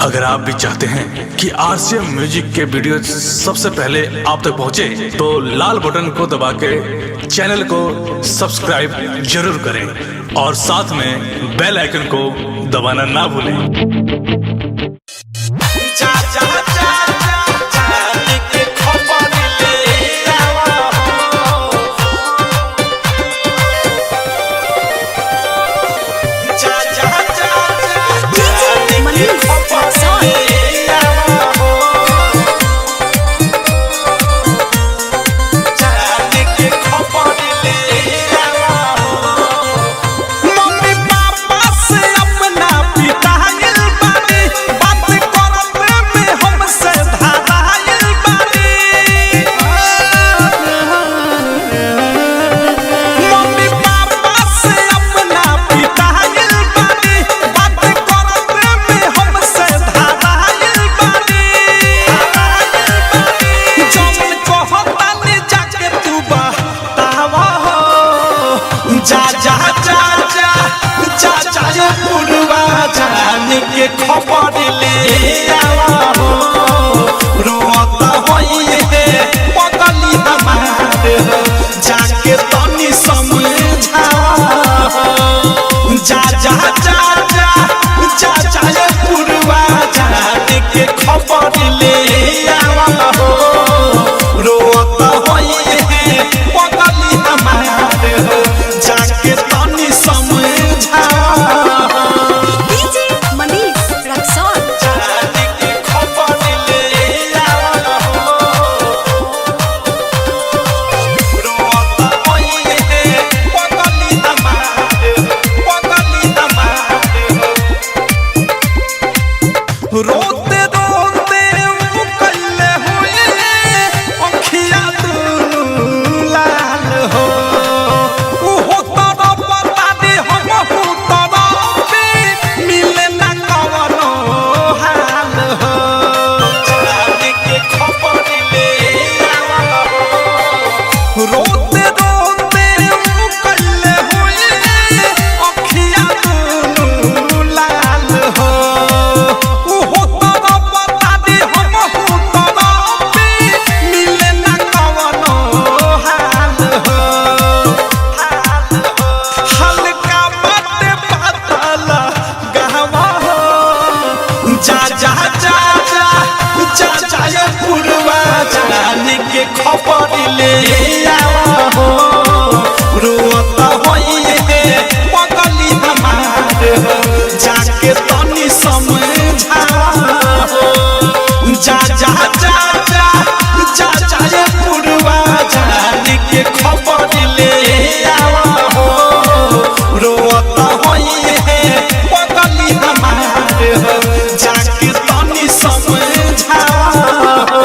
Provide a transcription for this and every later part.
अगर आप भी चाहते हैं कि आरसीएम म्यूजिक के वीडियो सबसे पहले आप तक पहुंचे, तो लाल बटन को दबा के चैनल को सब्सक्राइब जरूर करें और साथ में बेल आइकन को दबाना ना भूलें। के खबर ले आवा हो, रोता होई है पगली हमारे हो, जाके तनी समझावा हो। जा जा जा जा जा जा ये पुरवा जाने के खबर ले आवा हो, रोता होई है पगली हमारे हो, जाके तनी समझावा। रोते रोते कल्ले हुए अखिया दुनू लाल हो, उहो तोरा पता दे हम तोरा पे मिले ना कवनो हाल हो, जाने के खबर ले आवा हो। रोते रोते कल्ले हुए अखिया दुनू लाल हो, के खबर ले आवा हो, रोता होई है पगली हमारे हो, जाके तनी समझावा हो। जा जा जा जा जा जा ये पुरवा जाने के खबर ले आवा हो, रोता होई है पगली हमारे हो, जाके तनी समझावा हो।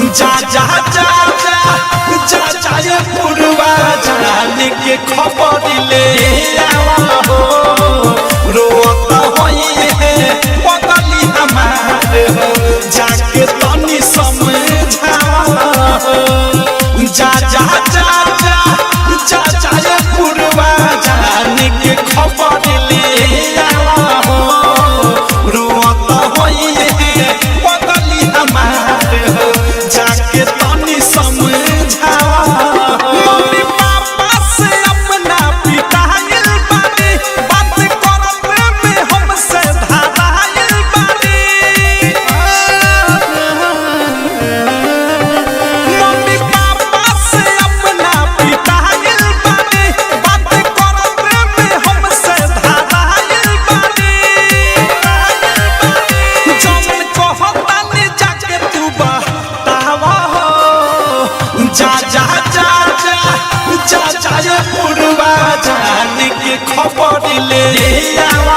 जा जा जा जा जा जा ये पुरवा जाने के खबर ले आवा हो, रोता होई है पगली हमारे हो, जाके तनी समझावा हो। जा जा जा जा जा जा ये पुरवा जाने के खबर ले आवा हो, रोता होई है पगली हमारे हो, जाके तनी जा जा जा जा जा जा ये पुरवा जान के खबर ले आवा